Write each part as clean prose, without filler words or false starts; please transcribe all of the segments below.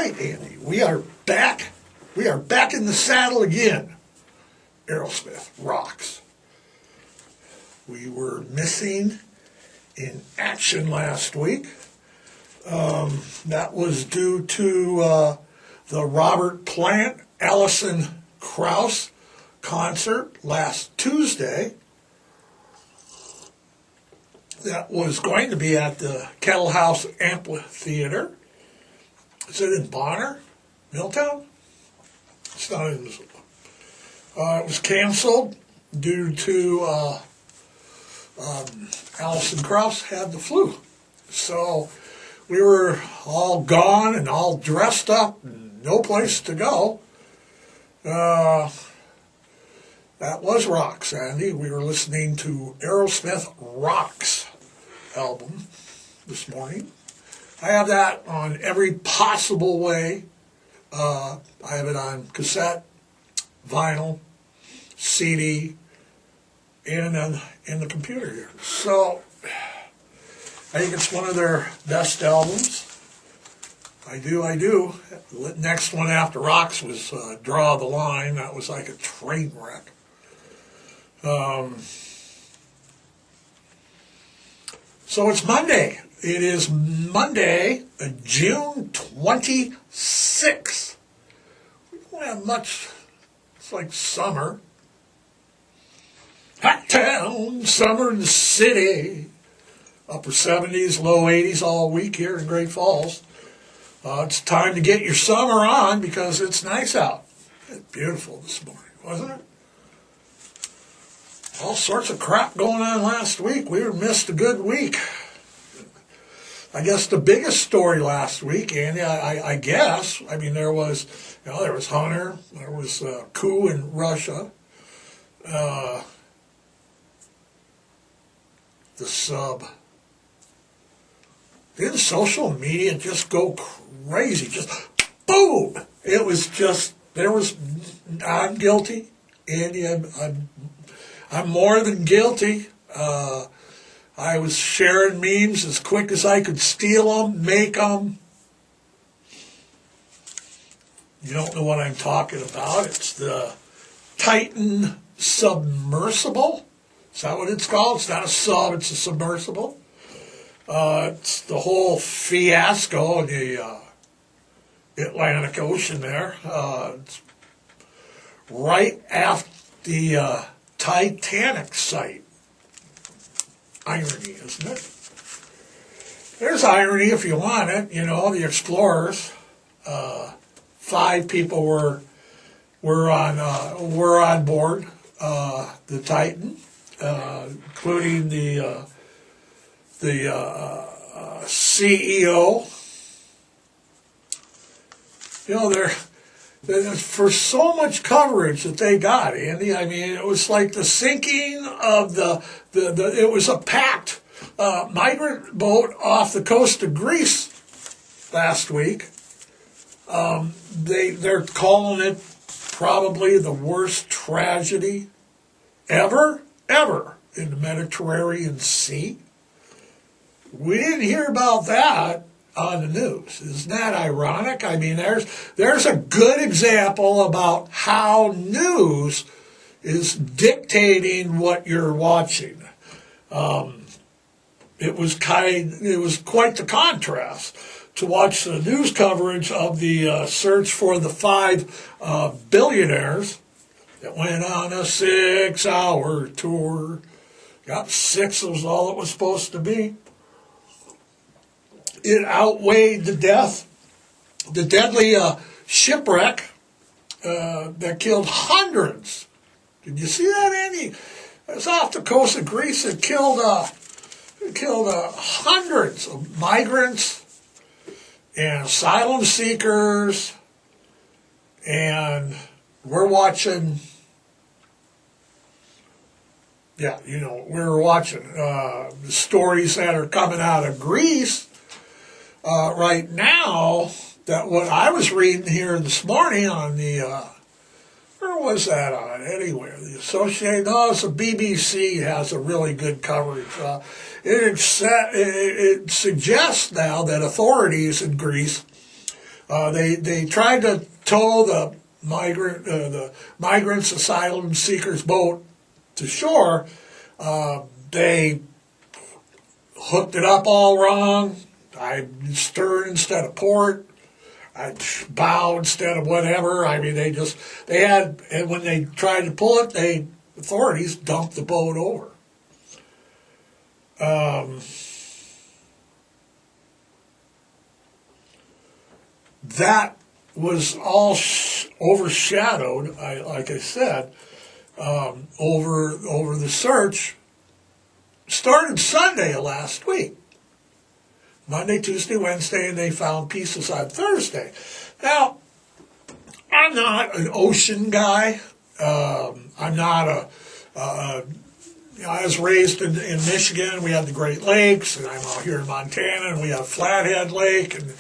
right, Andy. We are back. We are back in the saddle again. Aerosmith rocks. We were missing in action last week. That was due to the Robert Plant, Alison Krauss concert last Tuesday. That was going to be at the Kettle House Amphitheater. Is it in Bonner? Milltown? It's not in Missoula. It was canceled due to Alison Krauss had the flu. So we were all gone and all dressed up and no place to go. That was Rocks, Andy. We were listening to Aerosmith Rocks album this morning. I have that on every possible way. I have it on cassette, vinyl, CD, and in the computer here. So I think it's one of their best albums. I do. The next one after Rocks was Draw the Line. That was like a train wreck. So it's Monday. It is Monday, June 26th. We don't have much. It's like summer. Hot town, summer in the city. Upper 70s, low 80s all week here in Great Falls. It's time to get your summer on because it's nice out. It's beautiful this morning, wasn't it? All sorts of crap going on last week. We missed a good week. I guess the biggest story last week, Andy, I guess, I mean, there was Hunter, there was Coup in Russia, the sub. Didn't social media just go crazy? Just boom! It was just, I'm guilty, Andy, I'm more than guilty. I was sharing memes as quick as I could steal them, make them. You don't know what I'm talking about. It's the Titan Submersible. Is that what it's called? It's not a sub, it's a submersible. It's the whole fiasco in the Atlantic Ocean there. It's right after the Titanic site. Irony, isn't it? There's irony if you want it. You know, the explorers. 5 people were on board the Titan, including the CEO. You know, for so much coverage that they got, Andy, I mean, it was like the sinking of it was a packed migrant boat off the coast of Greece last week. They're calling it probably the worst tragedy ever in the Mediterranean Sea. We didn't hear about that on the news. Isn't that ironic? I mean, there's a good example about how news is dictating what you're watching. It was quite the contrast to watch the news coverage of the search for the 5 billionaires that went on a 6-hour tour. Got 6 was all it was supposed to be. It outweighed the deadly shipwreck that killed hundreds. Did you see that, Andy? It was off the coast of Greece. It killed hundreds of migrants and asylum seekers. And we're watching. Yeah, we're watching the stories that are coming out of Greece. Right now, that what I was reading here this morning on the, where was that on? Anyway, the Associated, it's the BBC has a really good coverage. It suggests now that authorities in Greece They tried to tow the migrants, asylum seekers boat to shore. They hooked it up all wrong. I stern instead of port. I bow instead of whatever. I mean, and when they tried to pull it, authorities dumped the boat over. That was all overshadowed, like I said, over the search. Started Sunday of last week. Monday, Tuesday, Wednesday, and they found pieces on Thursday. Now, I'm not an ocean guy. I'm not I was raised in Michigan. We have the Great Lakes, and I'm out here in Montana, and we have Flathead Lake, and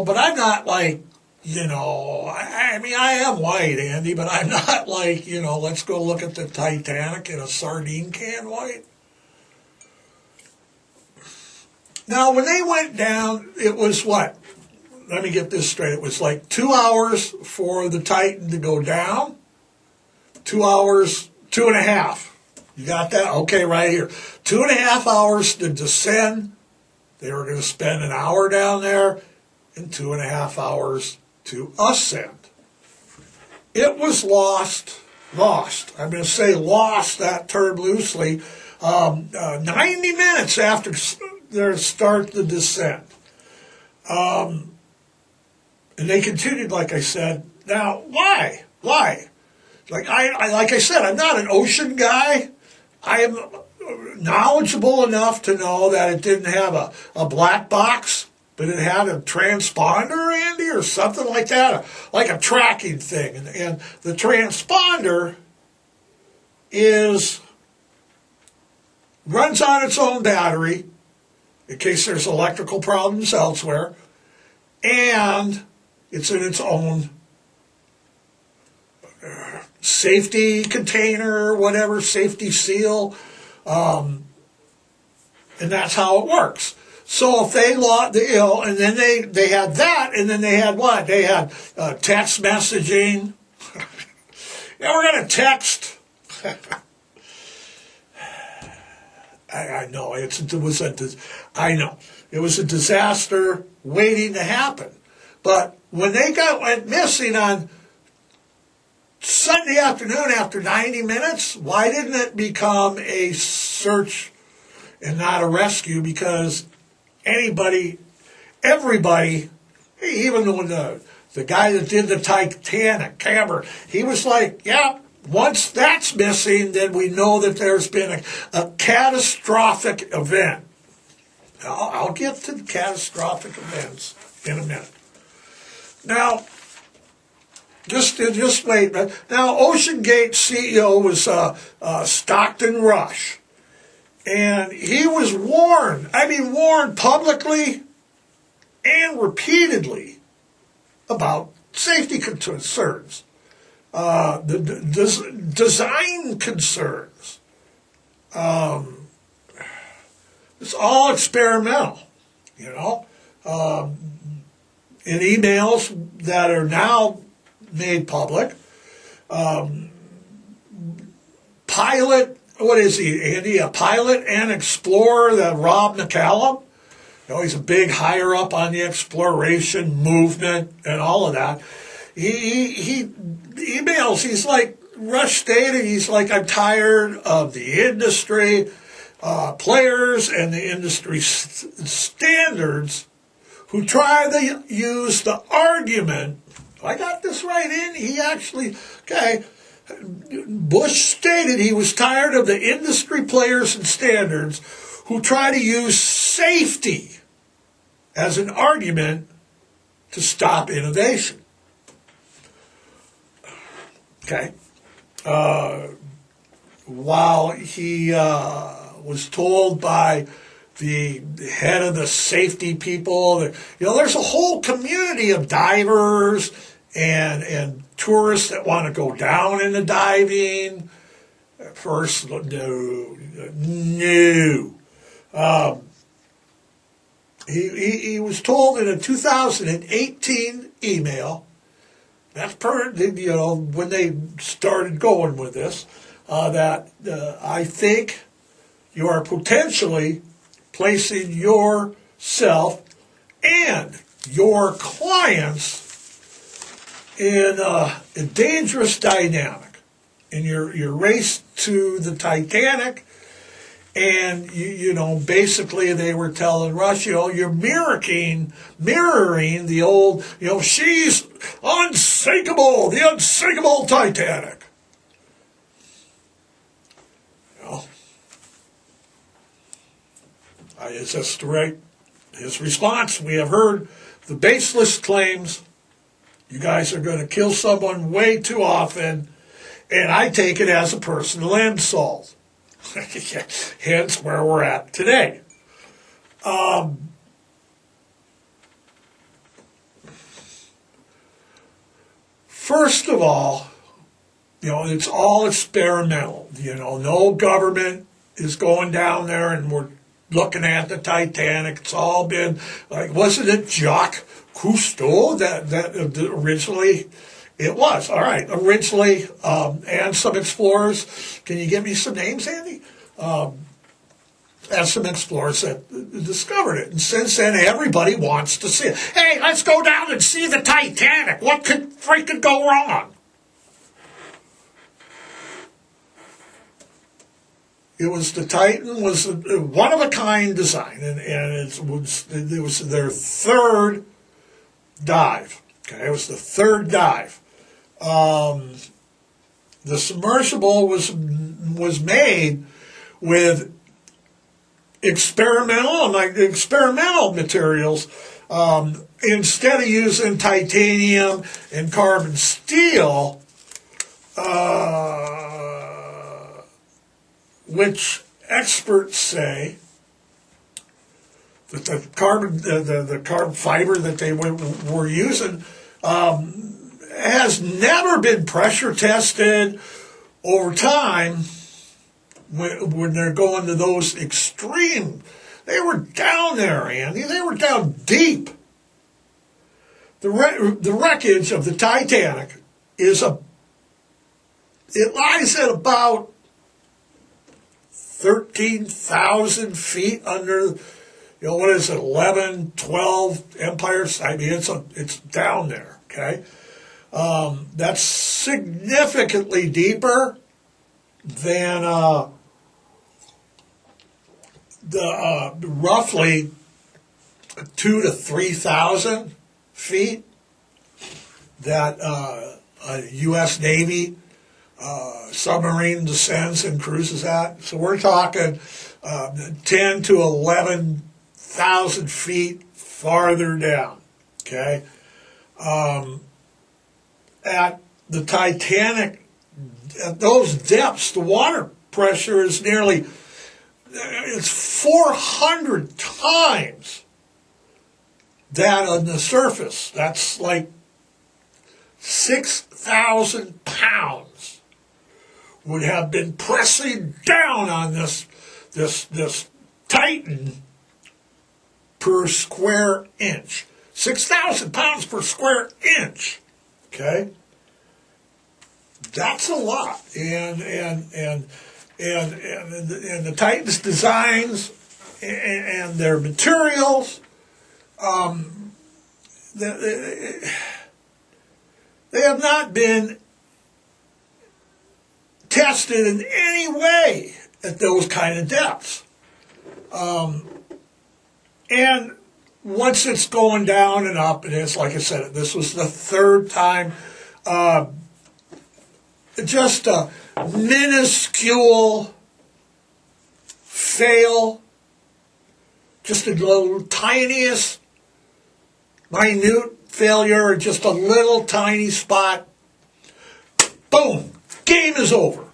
but I'm not like, I mean, I am white, Andy, but I'm not like, let's go look at the Titanic in a sardine can white. Now, when they went down, it was what? Let me get this straight. It was like 2 hours for the Titan to go down. 2 hours, 2.5. You got that? Okay, right here. 2.5 hours to descend. They were going to spend an hour down there and 2.5 hours to ascend. It was lost. I'm going to say lost, that term loosely, 90 minutes after their start the descent. And they continued, like I said. Now, why? Like I said, I'm not an ocean guy. I am knowledgeable enough to know that it didn't have a black box, but it had a transponder, Andy, or something like that, like a tracking thing. And the transponder runs on its own battery in case there's electrical problems elsewhere, and it's in its own safety container, whatever, safety seal, and that's how it works. So if they lost and then they had that, and then they had what? They had text messaging. Yeah, we're going to text. I know it was a disaster waiting to happen. But when they went missing on Sunday afternoon after 90 minutes, why didn't it become a search and not a rescue? Because everybody, even when the guy that did the Titanic, Camber, he was like, yeah, once that's missing, then we know that there's been a catastrophic event. I'll get to the catastrophic events in a minute. Now, just wait. Now, OceanGate CEO was Stockton Rush, and he was warned publicly and repeatedly about safety concerns. The design concerns. It's all experimental, in emails that are now made public. Pilot, what is he, Andy? A pilot and explorer, that Rob McCallum. He's a big higher up on the exploration movement and all of that. He emails, he's like, Rush stated, he's like, I'm tired of the industry players and the industry standards who try to use the argument. I got this right in. Bush stated he was tired of the industry players and standards who try to use safety as an argument to stop innovation. Okay. While he was told by the head of the safety people that, there's a whole community of divers and tourists that want to go down into diving. First, no. He was told in a 2018 email, that's when they started going with this, that I think you are potentially placing yourself and your clients in a dangerous dynamic in your race to the Titanic. And, basically they were telling Russia, you're mirroring the old, she's unsinkable, the unsinkable Titanic. It's just right. His response, we have heard the baseless claims. You guys are going to kill someone way too often, and I take it as a personal insult. Hence where we're at today. First of all, it's all experimental. No government is going down there and we're looking at the Titanic. It's all been like, wasn't it Jacques Cousteau that originally? It was. All right. Originally, and some explorers. Can you give me some names, Andy? And some explorers that discovered it. And since then, everybody wants to see it. Hey, let's go down and see the Titanic. What could freaking go wrong? The Titan was a one-of-a-kind design, and it was their third dive. Okay, it was the third dive. The submersible was made with experimental materials. Instead of using titanium and carbon steel, which experts say that the carbon fiber that they were using has never been pressure tested over time when they're going to those extreme. They were down there, Andy. They were down deep. The wreckage of the Titanic it lies at about 13,000 feet under, what is it, 11, 12 empires? I mean, it's down there, okay? That's significantly deeper than the roughly 2,000 to 3,000 feet that a U.S. Navy submarine descends and cruises at. So we're talking 10 to 11,000 feet farther down. Okay, at the Titanic, at those depths, the water pressure is it's 400 times that on the surface. That's like 6,000 pounds would have been pressing down on this Titan per square inch. 6,000 pounds per square inch. Okay? That's a lot. And the Titan's designs and their materials, they have not been tested in any way at those kind of depths. And once it's going down and up, and it's like I said, this was the third time, just a minuscule fail, just a little tiniest, minute failure, just a little tiny spot, boom, game is over.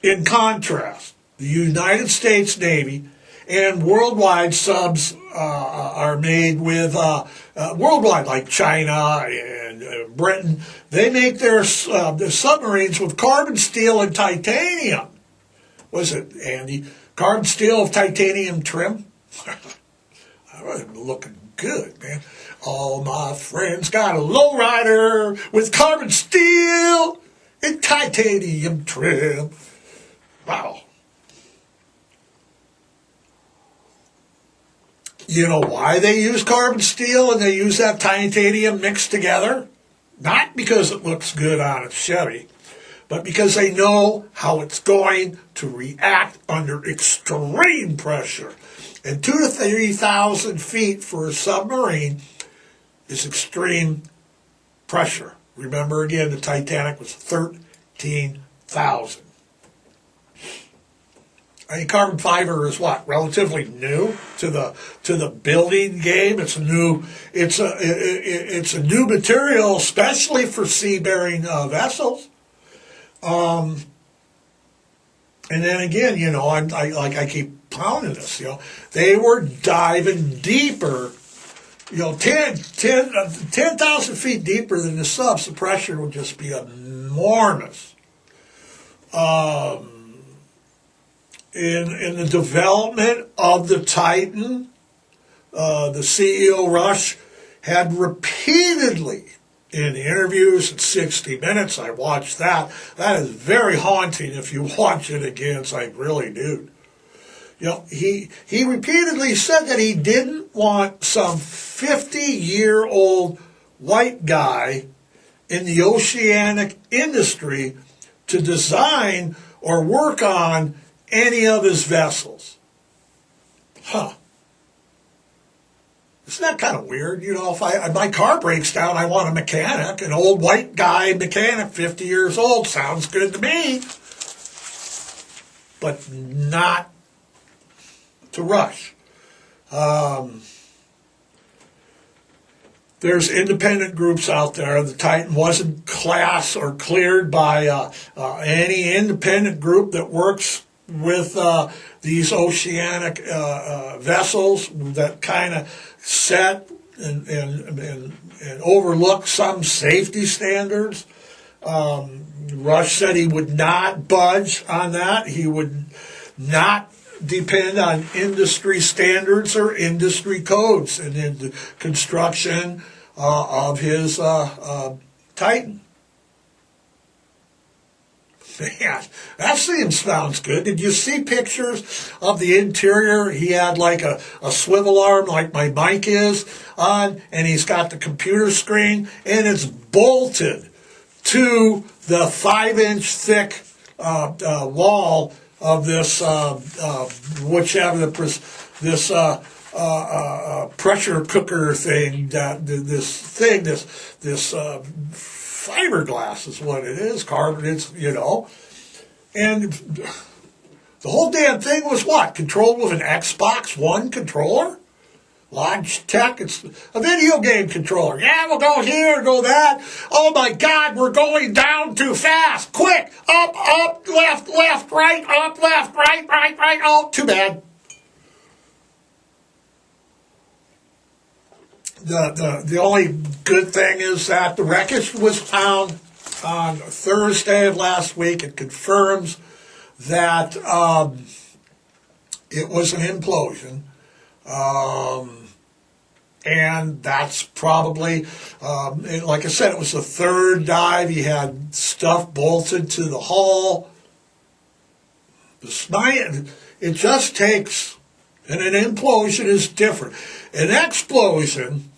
In contrast, the United States Navy and worldwide subs are made with, worldwide, like China and Britain, they make their submarines with carbon steel and titanium. Was it, Andy? Carbon steel of titanium trim. I'm looking good, man. All my friends got a lowrider with carbon steel and titanium trim. Wow. You know why they use carbon steel and they use that titanium mixed together? Not because it looks good on a Chevy, but because they know how it's going to react under extreme pressure. And 2,000 to 3,000 feet for a submarine is extreme pressure. Remember again, the Titanic was 13,000. I mean, carbon fiber is what? Relatively new to the building game. It's a new material, especially for sea-bearing vessels. And then again, you know, I keep pounding this. You know, they were diving deeper. You know, 10,000 feet deeper than the subs. The pressure would just be enormous. In the development of the Titan, the CEO Rush had repeatedly, in interviews at 60 Minutes, I watched that. That is very haunting if you watch it again. It's like, really, dude. You know, he repeatedly said that he didn't want some 50-year-old white guy in the oceanic industry to design or work on any of his vessels. Huh. Isn't that kind of weird? You know, if my car breaks down, I want a mechanic, an old white guy mechanic, 50 years old. Sounds good to me. But not to Rush. There's independent groups out there. The Titan wasn't classed or cleared by any independent group that works with these oceanic vessels that kind of set and overlook some safety standards. Rush said he would not budge on that. He would not depend on industry standards or industry codes in the construction of his Titan. Man, that sounds good. Did you see pictures of the interior? He had like a swivel arm like my mic is on, and he's got the computer screen, and it's bolted to the 5-inch thick wall of this pressure cooker thing. This fiberglass is what it is. Carbon, it's, you know. And the whole damn thing was what? Controlled with an Xbox One controller? Logitech, it's a video game controller. Yeah, we'll go here, go that. Oh my God, we're going down too fast. Quick, up, left, right, up, left, right. Oh, too bad. The only good thing is that the wreckage was found on Thursday of last week. It confirms that it was an implosion. And that's probably, like I said, it was the third dive. He had stuff bolted to the hull. It just takes, and an implosion is different. An explosion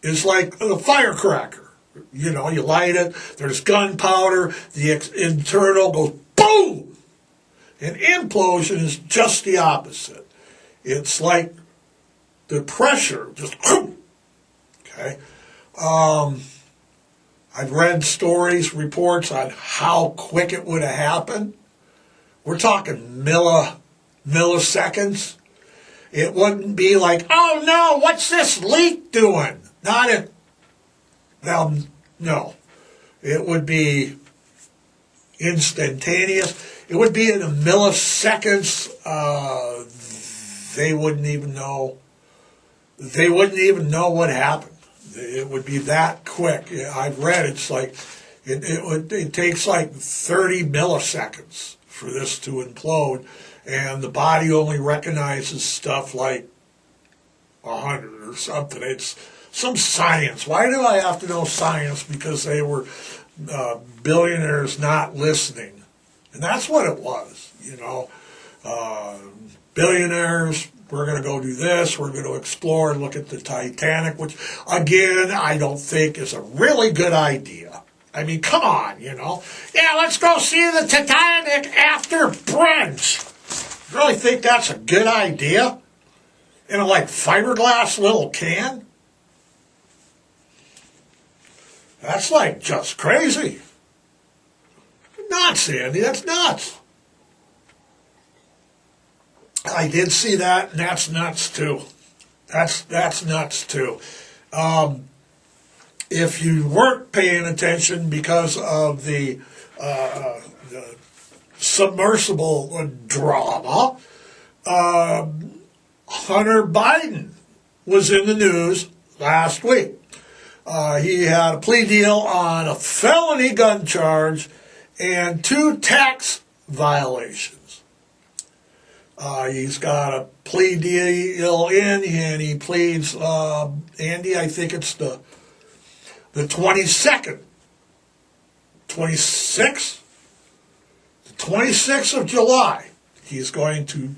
is like a firecracker. You know, you light it, there's gunpowder, the internal goes boom! An implosion is just the opposite. It's like the pressure just, okay. I've read stories, reports on how quick it would have happened. We're talking milliseconds. It wouldn't be like, oh no, what's this leak doing? Not it. Well, no. It would be instantaneous. It would be in the milliseconds. They wouldn't even know. They wouldn't even know what happened. It would be that quick. I've read it's like it takes like 30 milliseconds for this to implode, and the body only recognizes stuff like 100 or something. It's some science. Why do I have to know science? Because they were billionaires not listening. And that's what it was, you know. Billionaires, we're going to go do this, we're going to explore and look at the Titanic, which, again, I don't think is a really good idea. I mean, come on, you know. Yeah, let's go see the Titanic after brunch. Really think that's a good idea? In a, like, fiberglass little can? That's, like, just crazy. Nuts, Andy, that's nuts. I did see that, and that's nuts, too. That's nuts, too. If you weren't paying attention because of the submersible drama, Hunter Biden was in the news last week. He had a plea deal on a felony gun charge and 2 tax violations. He's got a plea deal in, and he pleads, Andy, I think it's the 22nd, 26th? The 26th of July. He's going to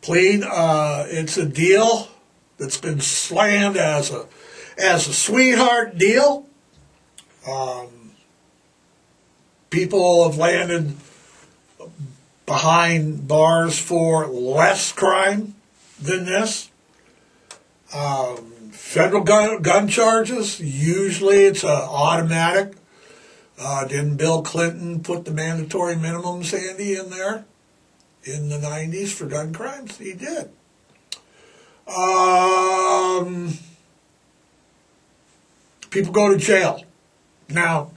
plead. It's a deal that's been slammed as a sweetheart deal. People have landed behind bars for less crime than this. Federal gun charges, usually it's automatic. Didn't Bill Clinton put the mandatory minimums, Andy, in there in the 90s for gun crimes? He did. People go to jail. Now,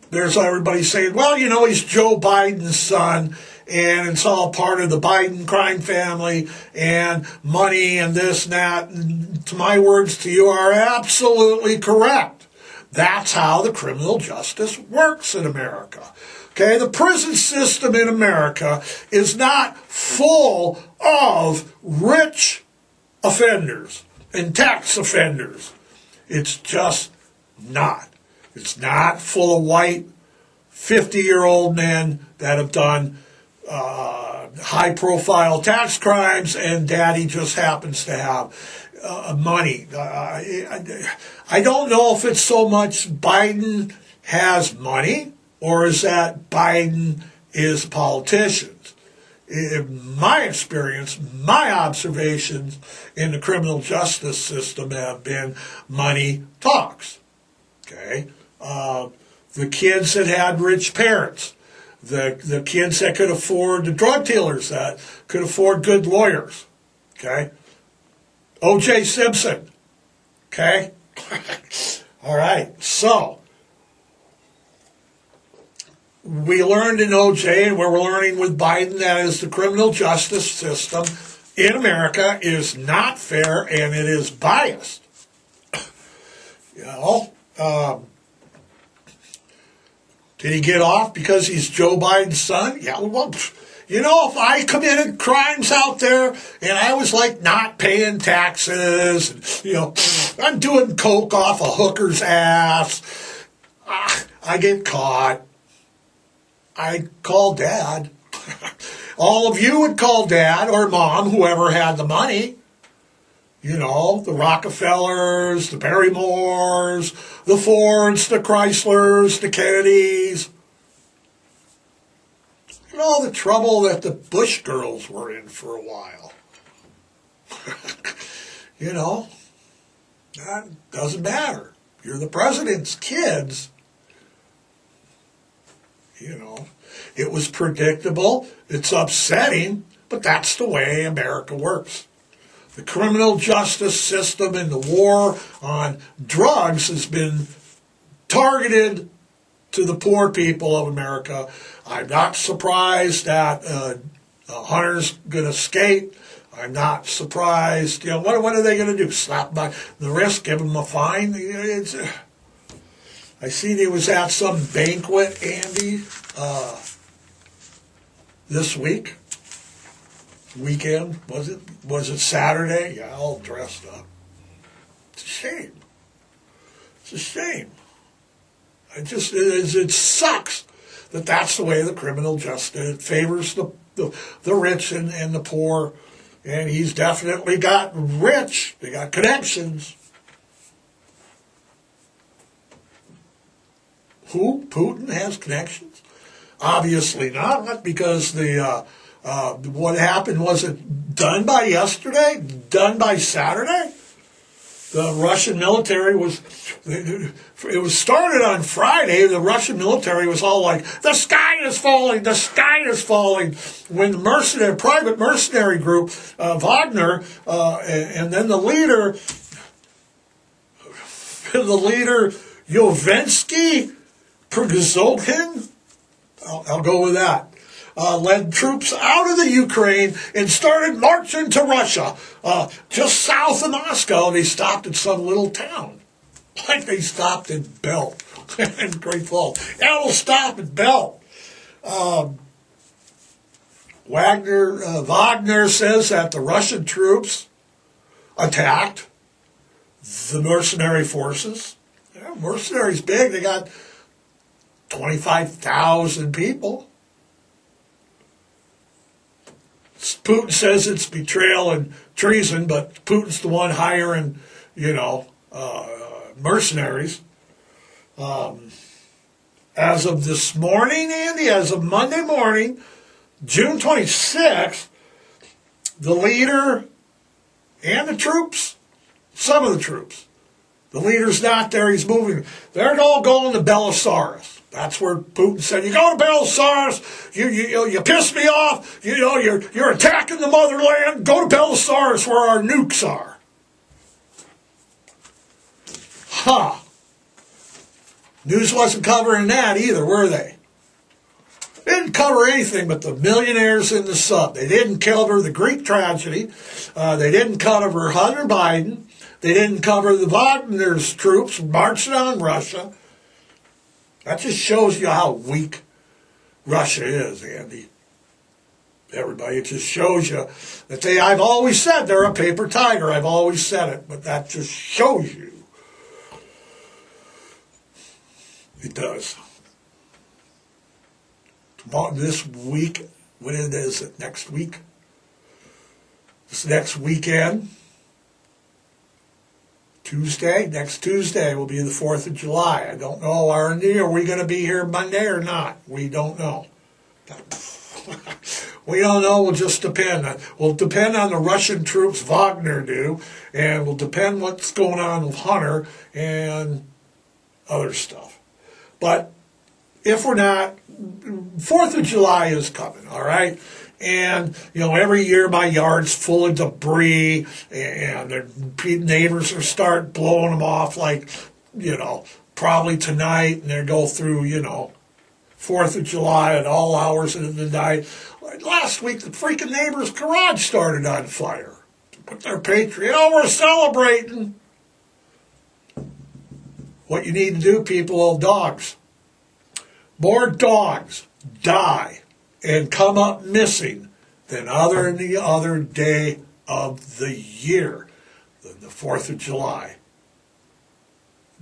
there's everybody saying, well, you know, he's Joe Biden's son, and it's all part of the Biden crime family, and money and this and that. And to my words to you are absolutely correct. That's how the criminal justice works in America. Okay, the prison system in America is not full of rich offenders and tax offenders. It's just not. It's not full of white 50-year-old men that have done high-profile tax crimes, and daddy just happens to have money. I don't know if it's so much Biden has money or is that Biden is politicians. In my experience, my observations in the criminal justice system have been money talks. Okay? The kids that had rich parents, the kids that could afford, the drug dealers that could afford good lawyers, okay? O.J. Simpson, okay? All right, so we learned in O.J., and we're learning with Biden, that is the criminal justice system in America is not fair and it is biased. You know, did he get off because he's Joe Biden's son? Yeah, well, you know, if I committed crimes out there and I was like not paying taxes, and, you know, I'm doing coke off a hooker's ass, I get caught. I'd call Dad. All of you would call Dad or Mom, whoever had the money. You know, the Rockefellers, the Barrymores, the Fords, the Chryslers, the Kennedys. And all the trouble that the Bush girls were in for a while. You know, that doesn't matter. You're the president's kids. You know, it was predictable. It's upsetting, but that's the way America works. The criminal justice system and the war on drugs has been targeted to the poor people of America. I'm not surprised that Hunter's going to escape. I'm not surprised. You know, what are they going to do? Slap him by the wrist, give him a fine? I seen he was at some banquet, Andy, this weekend, was it? Was it Saturday? Yeah, all dressed up. It's a shame. It's a shame. It sucks that that's the way the criminal justice, it favors the rich and the poor, and he's definitely got rich. They got connections. Who? Putin has connections? Obviously not because what happened wasn't done by yesterday, done by Saturday. The Russian military it was started on Friday. The Russian military was all like, the sky is falling, the sky is falling. When the private mercenary group, Wagner, and then the leader, Yovensky Prigozhin, I'll go with that, led troops out of the Ukraine and started marching to Russia. Just south of Moscow, they stopped at some little town. Like they stopped in Belt in Great Falls. They'll stop at Belt. Wagner says that the Russian troops attacked the mercenary forces. Yeah, mercenaries big. They got 25,000 people. Putin says it's betrayal and treason, but Putin's the one hiring, mercenaries. As of this morning, Andy, as of Monday morning, June 26th, the leader and the troops, some of the troops, the leader's not there, he's moving. They're all going to Belarus. That's where Putin said, you go to Belarus, you piss me off, you're attacking the motherland, go to Belarus where our nukes are. Huh. News wasn't covering that either, were they? They didn't cover anything but the millionaires in the sub. They didn't cover the Greek tragedy. They didn't cover Hunter Biden. They didn't cover the Wagner's troops marching on Russia. That just shows you how weak Russia is, Andy. Everybody, it just shows you that I've always said they're a paper tiger. I've always said it, but that just shows you. It does. Tomorrow, this week, when is it? Next week? This next weekend, next Tuesday will be the 4th of July. I don't know, are we going to be here Monday or not? We don't know. We don't know, will just depend. Will depend on the Russian troops Wagner do, and will depend what's going on with Hunter and other stuff. But if we're not, 4th of July is coming, all right? And, every year my yard's full of debris, and the neighbors will start blowing them off like, probably tonight, and they go through, 4th of July at all hours of the night. Like last week, the freaking neighbor's garage started on fire. Put their patriot, we're celebrating. What you need to do, people, dogs. More dogs die and come up missing than any other day of the year, than the 4th of July.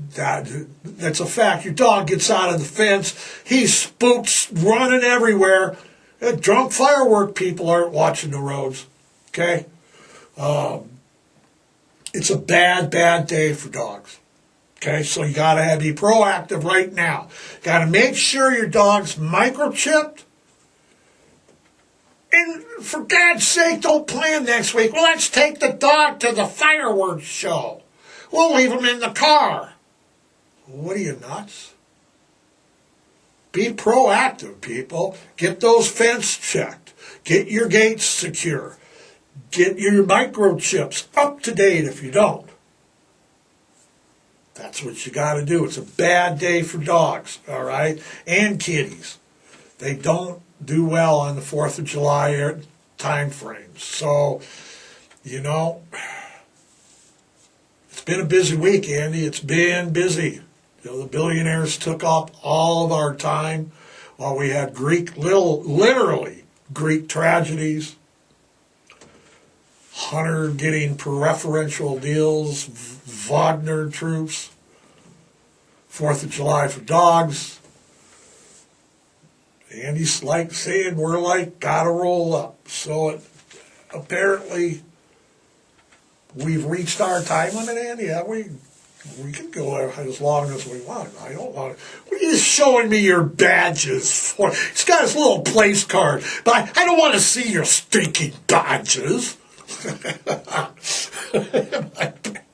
That's a fact. Your dog gets out of the fence, he spooks, running everywhere. Drunk firework people aren't watching the roads, okay? It's a bad, bad day for dogs. Okay, so you got to be proactive right now. Got to make sure your dog's microchipped. And for God's sake, don't plan next week. Well, let's take the dog to the fireworks show. We'll leave him in the car. What are you, nuts? Be proactive, people. Get those fences checked. Get your gates secure. Get your microchips up to date if you don't. That's what you got to do. It's a bad day for dogs, all right, and kitties. They don't do well on the 4th of July time frames. So, it's been a busy week, Andy. It's been busy. You know, the Billionaires took up all of our time while we had literally Greek tragedies. Hunter getting preferential deals, Wagner troops, 4th of July for dogs. Andy's like saying we're like gotta roll up. So apparently we've reached our time limit, Andy. Yeah, we can go as long as we want. I don't want to. What are you showing me your badges for? It's got his little place card, but I don't want to see your stinking badges. My badge.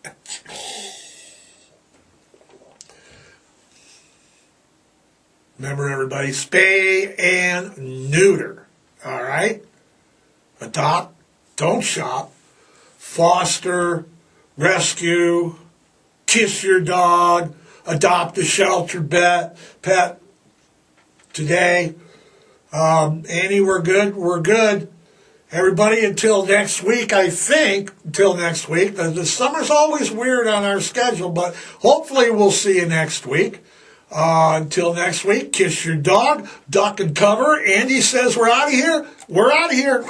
Remember, everybody, spay and neuter. All right? Adopt, don't shop. Foster, rescue, kiss your dog, adopt a sheltered pet. Today, Annie, we're good. We're good. Everybody, until next week, I think. Until next week. The summer's always weird on our schedule, but hopefully we'll see you next week. Until next week, kiss your dog, duck and cover. Andy says we're out of here. We're out of here.